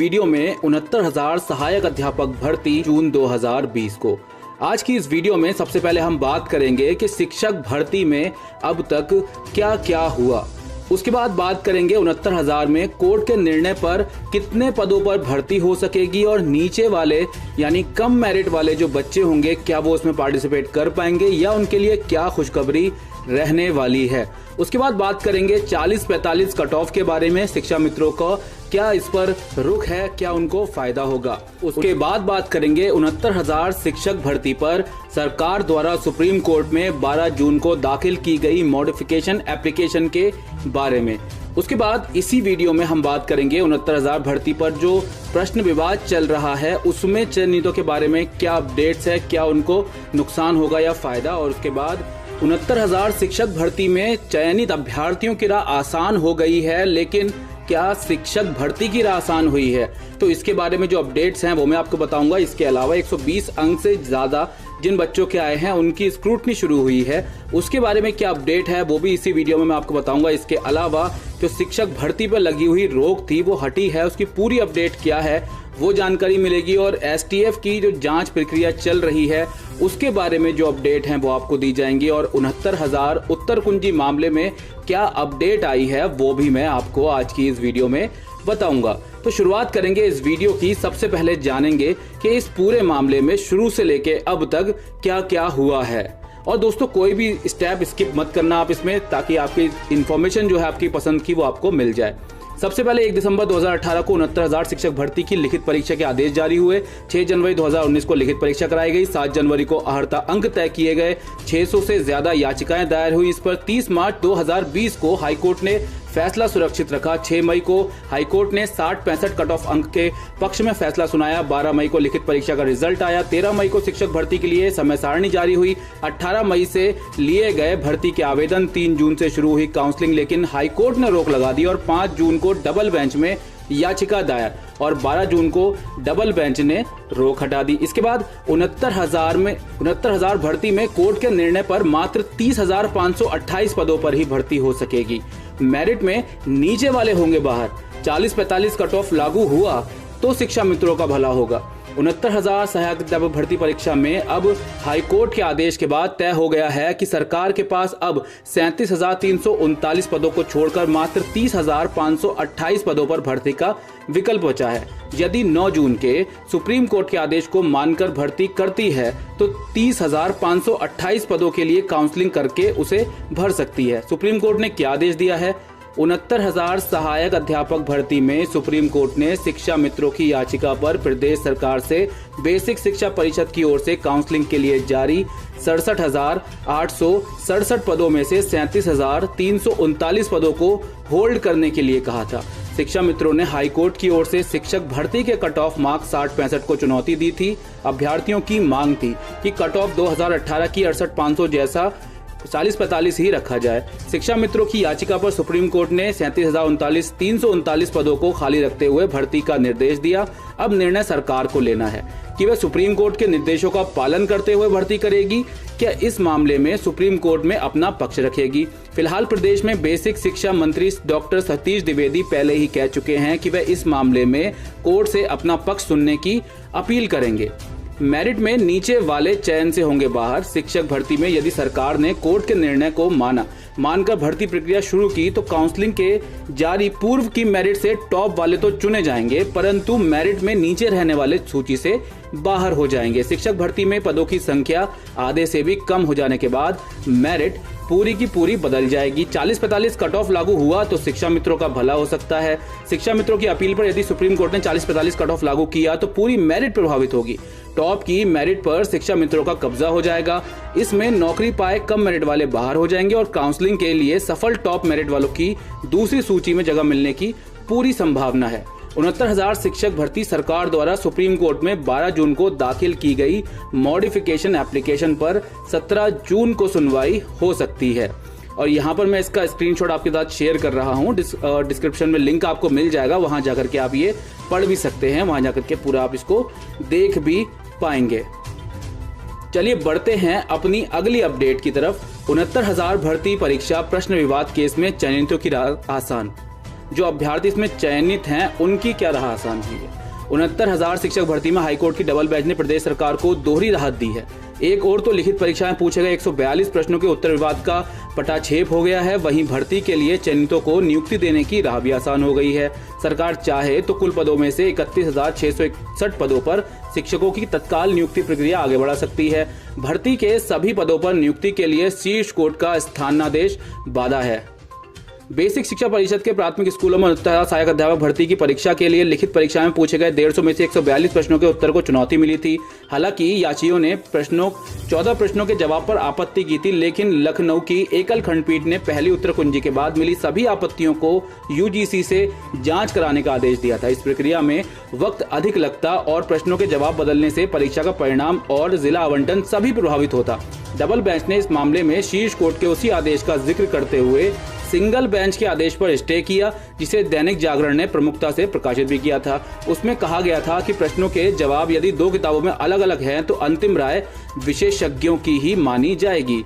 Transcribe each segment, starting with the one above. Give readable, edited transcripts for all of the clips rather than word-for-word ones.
Video में 69,000 सहायक अध्यापक भर्ती जून 2020 को। आज की इस वीडियो में सबसे पहले हम बात करेंगे कि शिक्षक भर्ती में अब तक क्या क्या हुआ। उसके बाद बात करेंगे 69,000 में कोर्ट के निर्णय पर कितने पदों पर भर्ती हो सकेगी और नीचे वाले यानी कम मेरिट वाले जो बच्चे होंगे क्या वो उसमें पार्टिसिपेट कर पाएंगे या उनके लिए क्या खुशखबरी रहने वाली है। उसके बाद बात करेंगे 40-45 कट ऑफ के बारे में, शिक्षा मित्रों को क्या इस पर रुख है, क्या उनको फायदा होगा। उसके बाद बात करेंगे 69,000 शिक्षक भर्ती पर सरकार द्वारा सुप्रीम कोर्ट में 12 जून को दाखिल की गई मॉडिफिकेशन एप्लीकेशन के बारे में। उसके बाद इसी वीडियो में हम बात करेंगे 69,000 भर्ती पर जो प्रश्न विवाद चल रहा है उसमें चयनितों के बारे में क्या अपडेट्स है, क्या उनको नुकसान होगा या फायदा। और उसके बाद 69,000 शिक्षक भर्ती में चयनित अभ्यर्थियों की राह आसान हो गई है, लेकिन क्या शिक्षक भर्ती की राह आसान हुई है, तो इसके बारे में जो अपडेट्स हैं वो मैं आपको बताऊंगा। इसके अलावा 120 अंक से ज्यादा जिन बच्चों के आए हैं उनकी स्क्रूटनी शुरू हुई है, उसके बारे में क्या अपडेट है वो भी इसी वीडियो में मैं आपको बताऊंगा। इसके अलावा जो शिक्षक भर्ती पर लगी हुई रोक थी वो हटी है, उसकी पूरी अपडेट क्या है वो जानकारी मिलेगी। और एसटीएफ की जो जांच प्रक्रिया चल रही है उसके बारे में जो अपडेट हैं वो आपको दी जाएंगी। और 69,000 उत्तर कुंजी मामले में क्या अपडेट आई है वो भी मैं आपको आज की इस वीडियो में बताऊंगा। तो शुरुआत करेंगे इस वीडियो की। सबसे पहले जानेंगे कि इस पूरे मामले में शुरू से लेके अब तक क्या क्या हुआ है। और दोस्तों कोई भी स्टेप स्किप मत करना आप इसमें, ताकि आपकी इन्फॉर्मेशन जो है आपकी पसंद की वो आपको मिल जाए। सबसे पहले 1 दिसंबर 2018 को 69,000 शिक्षक भर्ती की लिखित परीक्षा के आदेश जारी हुए। 6 जनवरी 2019 को लिखित परीक्षा कराई गई। 7 जनवरी को अर्हता अंक तय किए गए। 600 से ज्यादा याचिकाएं दायर हुई। इस पर 30 मार्च 2020 को हाईकोर्ट ने फैसला सुरक्षित रखा। 6 मई को हाईकोर्ट ने 60-65 कट ऑफ अंक के पक्ष में फैसला सुनाया। 12 मई को लिखित परीक्षा का रिजल्ट आया। 13 मई को शिक्षक भर्ती के लिए समय सारणी जारी हुई। 18 मई से लिए गए भर्ती के आवेदन। 3 जून से शुरू हुई काउंसलिंग, लेकिन हाईकोर्ट ने रोक लगा दी और 5 जून को डबल बेंच में याचिका दायर और 12 जून को डबल बेंच ने रोक हटा दी। इसके बाद 69,000 भर्ती में कोर्ट के निर्णय पर मात्र 30,528 पदों पर ही भर्ती हो सकेगी। मेरिट में नीचे वाले होंगे बाहर। 40-45 कट ऑफ लागू हुआ तो शिक्षा मित्रों का भला होगा। 69,000 सहायक अध्यापक भर्ती परीक्षा में अब हाईकोर्ट के आदेश के बाद तय हो गया है कि सरकार के पास अब 37,339 पदों को छोड़कर मात्र 30,528 पदों पर भर्ती का विकल्प बचा है। यदि 9 जून के सुप्रीम कोर्ट के आदेश को मानकर भर्ती करती है तो 30,528 पदों के लिए काउंसलिंग करके उसे भर सकती है। सुप्रीम कोर्ट ने क्या आदेश दिया है? 69,000 सहायक अध्यापक भर्ती में सुप्रीम कोर्ट ने शिक्षा मित्रों की याचिका पर प्रदेश सरकार से बेसिक शिक्षा परिषद की ओर से काउंसलिंग के लिए जारी 67,867 पदों में से 37,339 पदों को होल्ड करने के लिए कहा था। शिक्षा मित्रों ने हाईकोर्ट की ओर से शिक्षक भर्ती के कट ऑफ मार्क 60-65 को चुनौती दी थी। अभ्यर्थियों की मांग थी कि कट ऑफ 2018 की 68,500 जैसा 40-45 ही रखा जाए। शिक्षा मित्रों की याचिका पर सुप्रीम कोर्ट ने 37,339 पदों को खाली रखते हुए भर्ती का निर्देश दिया। अब निर्णय सरकार को लेना है कि वह सुप्रीम कोर्ट के निर्देशों का पालन करते हुए भर्ती करेगी, क्या इस मामले में सुप्रीम कोर्ट में अपना पक्ष रखेगी। फिलहाल प्रदेश में बेसिक शिक्षा मंत्री डॉक्टर सतीश द्विवेदी पहले ही कह चुके हैं कि वह इस मामले में कोर्ट से अपना पक्ष सुनने की अपील करेंगे। मेरिट में नीचे वाले चयन से होंगे बाहर। शिक्षक भर्ती में यदि सरकार ने कोर्ट के निर्णय को मानकर भर्ती प्रक्रिया शुरू की तो काउंसलिंग के जारी पूर्व की मेरिट से टॉप वाले तो चुने जाएंगे, परंतु मेरिट में नीचे रहने वाले सूची से बाहर हो जाएंगे। शिक्षक भर्ती में पदों की संख्या आधे से भी कम हो जाने के बाद मेरिट पूरी की पूरी बदल जाएगी। 40-45 कट ऑफ लागू हुआ तो शिक्षा मित्रों का भला हो सकता है। शिक्षा मित्रों की अपील पर यदि सुप्रीम कोर्ट ने 40-45 कट ऑफ लागू किया तो पूरी मेरिट प्रभावित होगी। टॉप की मेरिट पर शिक्षा मित्रों का कब्जा हो जाएगा। इसमें नौकरी पाए कम मेरिट वाले बाहर हो जाएंगे और काउंसलिंग के लिए सफल टॉप मेरिट वालों की दूसरी सूची में जगह मिलने की पूरी संभावना है। 69,000 शिक्षक भर्ती सरकार द्वारा सुप्रीम कोर्ट में 12 जून को दाखिल की गई मॉडिफिकेशन एप्लीकेशन पर 17 जून को सुनवाई हो सकती है। और यहाँ पर मैं इसका स्क्रीनशॉट आपके साथ शेयर कर रहा हूँ। डिस्क्रिप्शन में लिंक आपको मिल जाएगा, वहां जाकर के आप ये पढ़ भी सकते हैं, वहां जाकर के पूरा आप इसको देख भी पाएंगे। चलिए बढ़ते हैं अपनी अगली अपडेट की तरफ। 69,000 भर्ती परीक्षा प्रश्न विवाद केस में चयनितों की राह आसान। जो अभ्यर्थी इसमें चयनित हैं उनकी क्या राह आसान हुई है। 69,000 शिक्षक भर्ती में हाईकोर्ट की डबल बेंच ने प्रदेश सरकार को दोहरी राहत दी है। एक और तो लिखित परीक्षाएं पूछे गए 142 प्रश्नों के उत्तर विवाद का पटाक्षेप हो गया है, वहीं भर्ती के लिए चयनितों को नियुक्ति देने की राह भी आसान हो गई है। सरकार चाहे तो कुल पदों में से 31,661 पदों पर शिक्षकों की तत्काल नियुक्ति प्रक्रिया आगे बढ़ा सकती है। भर्ती के सभी पदों पर नियुक्ति के लिए शीर्ष कोर्ट का स्थानादेश बाधा है। बेसिक शिक्षा परिषद के प्राथमिक स्कूलों में 69,000 सहायक अध्यापक भर्ती की परीक्षा के लिए लिखित परीक्षा में पूछे गए 150 में से 142 प्रश्नों के उत्तर को चुनौती मिली थी। हालांकि याचियों ने 14 प्रश्नों के जवाब पर आपत्ति की थी, लेकिन लखनऊ की एकल खंडपीठ ने पहली उत्तर कुंजी के बाद मिली सभी आपत्तियों को यूजीसी से जांच कराने का आदेश दिया था। इस प्रक्रिया में वक्त अधिक लगता और प्रश्नों के जवाब बदलने से परीक्षा का परिणाम और जिला आवंटन सभी प्रभावित होता। डबल बेंच ने इस मामले में शीर्ष कोर्ट के उसी आदेश का जिक्र करते हुए सिंगल बेंच के आदेश पर स्टे किया, जिसे दैनिक जागरण ने प्रमुखता से प्रकाशित भी किया था। उसमें कहा गया था कि प्रश्नों के जवाब यदि 2 किताबों में अलग अलग हैं तो अंतिम राय विशेषज्ञों की ही मानी जाएगी।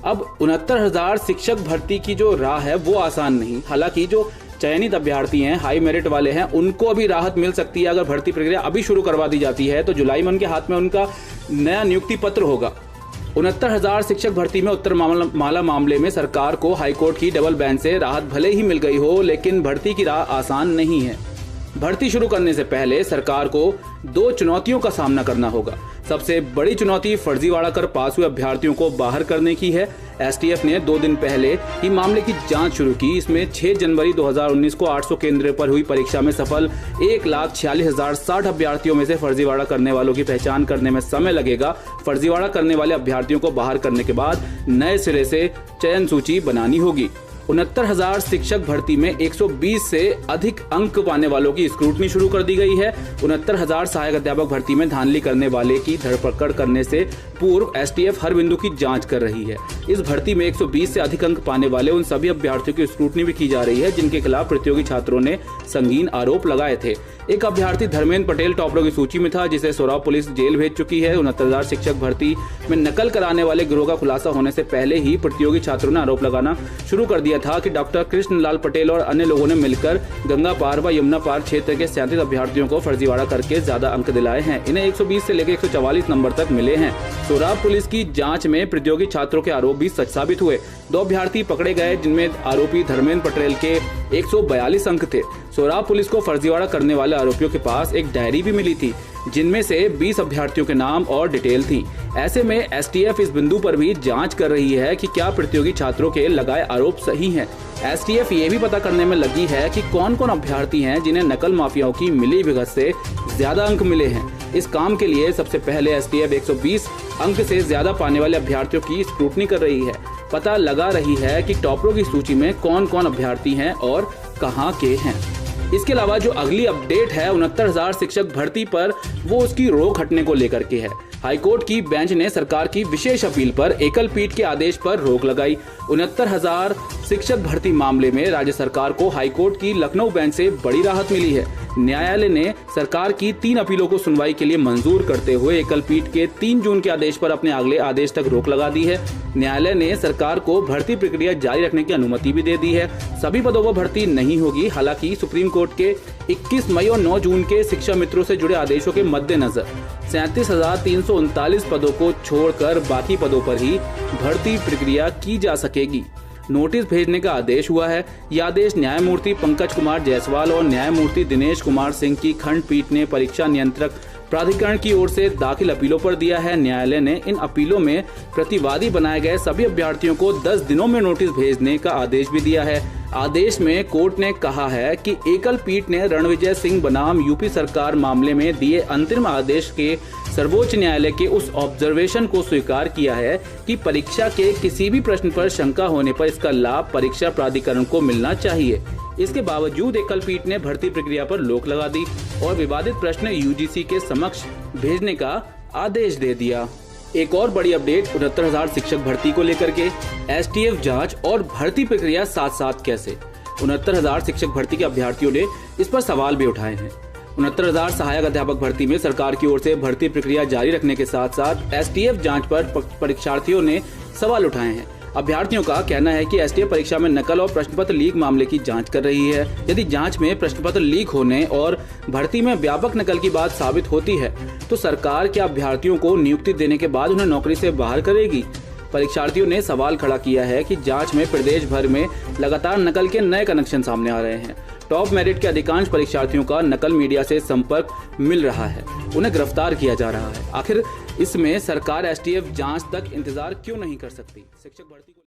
अब 69,000 शिक्षक भर्ती की जो राह है वो आसान नहीं। हालांकि जो चयनित अभ्यर्थी हैं, हाई मेरिट वाले हैं, उनको अभी राहत मिल सकती है। अगर भर्ती प्रक्रिया अभी शुरू करवा दी जाती है तो जुलाई में उनके हाथ में उनका नया नियुक्ति पत्र होगा। 69,000 शिक्षक भर्ती में उत्तर माला मामले में सरकार को हाईकोर्ट की डबल बेंच से राहत भले ही मिल गई हो, लेकिन भर्ती की राह आसान नहीं है। भर्ती शुरू करने से पहले सरकार को 2 चुनौतियों का सामना करना होगा। सबसे बड़ी चुनौती फर्जीवाड़ा कर पास हुए अभ्यर्थियों को बाहर करने की है। एसटीएफ ने 2 दिन पहले ही मामले की जांच शुरू की। इसमें 6 जनवरी 2019 को 800 केंद्र पर हुई परीक्षा में सफल 1,46,060 अभ्यर्थियों में से फर्जीवाड़ा करने वालों की पहचान करने में समय लगेगा। फर्जीवाड़ा करने वाले अभ्यर्थियों को बाहर करने के बाद नए सिरे से चयन सूची बनानी होगी। 69,000 शिक्षक भर्ती में 120 से अधिक अंक पाने वालों की स्क्रूटनी शुरू कर दी गई है। 69,000 सहायक अध्यापक भर्ती में धांधली करने वाले की धरपकड़ करने से पूर्व एसटीएफ हर बिंदु की जांच कर रही है। इस भर्ती में 120 से अधिक अंक पाने वाले उन सभी अभ्यर्थियों की स्क्रूटनी भी की जा रही है जिनके खिलाफ प्रतियोगी छात्रों ने संगीन आरोप लगाए थे। एक अभ्यर्थी धर्मेंद्र पटेल टॉपरों की सूची में था, जिसे सोराव पुलिस जेल भेज चुकी है। 69,000 शिक्षक भर्ती में नकल कराने वाले गिरोह का खुलासा होने से पहले ही प्रतियोगी छात्रों ने आरोप लगाना शुरू कर दिया था कि डॉक्टर कृष्णलाल पटेल और अन्य लोगों ने मिलकर गंगा पार व यमुना पार क्षेत्र के 37 अभ्यर्थियों को फर्जीवाड़ा करके ज्यादा अंक दिलाए हैं। इन्हें 120 से लेकर 144 नंबर तक मिले हैं। सोराव पुलिस की जांच में प्रतियोगी छात्रों के आरोप भी सच साबित हुए। 2 अभ्यर्थी पकड़े गए जिनमें आरोपी धर्मेंद्र पटेल के 142 अंक थे। सोराव पुलिस को फर्जीवाड़ा करने वाले आरोपियों के पास एक डायरी भी मिली थी जिनमें से 20 अभ्यर्थियों के नाम और डिटेल थी। ऐसे में एसटीएफ इस बिंदु पर भी जांच कर रही है कि क्या प्रतियोगी छात्रों के लगाए आरोप सही हैं। एसटीएफ ये भी पता करने में लगी है कि कौन कौन अभ्यर्थी हैं जिन्हें नकल माफियाओं की मिली भगत से ज्यादा अंक मिले हैं। इस काम के लिए सबसे पहले एसटीएफ 120 अंक से ज्यादा पाने वाले अभ्यर्थियों की स्क्रूटनी कर रही है। पता लगा रही है कि टॉपरों की सूची में कौन कौन अभ्यर्थी हैं और कहां के हैं। इसके अलावा जो अगली अपडेट है 69,000 शिक्षक भर्ती पर, वो उसकी रोक हटने को लेकर के है। हाईकोर्ट की बेंच ने सरकार की विशेष अपील पर एकल पीठ के आदेश पर रोक लगाई। 69,000 शिक्षक भर्ती मामले में राज्य सरकार को हाईकोर्ट की लखनऊ बेंच से बड़ी राहत मिली है। न्यायालय ने सरकार की 3 अपीलों को सुनवाई के लिए मंजूर करते हुए एकल पीठ के 3 जून के आदेश पर अपने अगले आदेश तक रोक लगा दी है। न्यायालय ने सरकार को भर्ती प्रक्रिया जारी रखने की अनुमति भी दे दी है। सभी पदों पर भर्ती नहीं होगी। हालांकि सुप्रीम कोर्ट के 21 मई और 9 जून के शिक्षा मित्रों से जुड़े आदेशों के मद्देनजर 37,339 पदों को छोड़कर बाकी पदों पर ही भर्ती प्रक्रिया की जा सकेगी। नोटिस भेजने का आदेश हुआ है। यह आदेश न्यायमूर्ति पंकज कुमार जायसवाल और न्यायमूर्ति दिनेश कुमार सिंह की खंडपीठ ने परीक्षा नियंत्रक प्राधिकरण की ओर से दाखिल अपीलों पर दिया है। न्यायालय ने इन अपीलों में प्रतिवादी बनाए गए सभी अभ्यर्थियों को 10 दिनों में नोटिस भेजने का आदेश भी दिया है। आदेश में कोर्ट ने कहा है कि एकल पीठ ने रणविजय सिंह बनाम यूपी सरकार मामले में दिए अंतरिम आदेश के सर्वोच्च न्यायालय के उस ऑब्जर्वेशन को स्वीकार किया है कि परीक्षा के किसी भी प्रश्न पर शंका होने पर इसका लाभ परीक्षा प्राधिकरण को मिलना चाहिए। इसके बावजूद एकल पीठ ने भर्ती प्रक्रिया पर रोक लगा दी और विवादित प्रश्न यूजीसी के समक्ष भेजने का आदेश दे दिया। एक और बड़ी अपडेट 69,000 शिक्षक भर्ती को लेकर के, एसटीएफ जांच और भर्ती प्रक्रिया साथ साथ कैसे। 69,000 शिक्षक भर्ती के अभ्यर्थियों ने इस पर सवाल भी उठाए हैं। 69,000 सहायक अध्यापक भर्ती में सरकार की ओर से भर्ती प्रक्रिया जारी रखने के साथ साथ एसटीएफ जांच पर परीक्षार्थियों ने सवाल उठाए हैं। अभ्यर्थियों का कहना है कि एसटीएफ परीक्षा में नकल और प्रश्न पत्र लीक मामले की जांच कर रही है। यदि जांच में प्रश्न पत्र लीक होने और भर्ती में व्यापक नकल की बात साबित होती है तो सरकार क्या अभ्यर्थियों को नियुक्ति देने के बाद उन्हें नौकरी से बाहर करेगी? परीक्षार्थियों ने सवाल खड़ा किया है कि जांच में प्रदेश भर में लगातार नकल के नए कनेक्शन सामने आ रहे हैं। टॉप मेरिट के अधिकांश परीक्षार्थियों का नकल मीडिया से संपर्क मिल रहा है, उन्हें गिरफ्तार किया जा रहा है। आखिर इसमें सरकार एसटीएफ जांच तक इंतजार क्यों नहीं कर सकती? शिक्षक भर्ती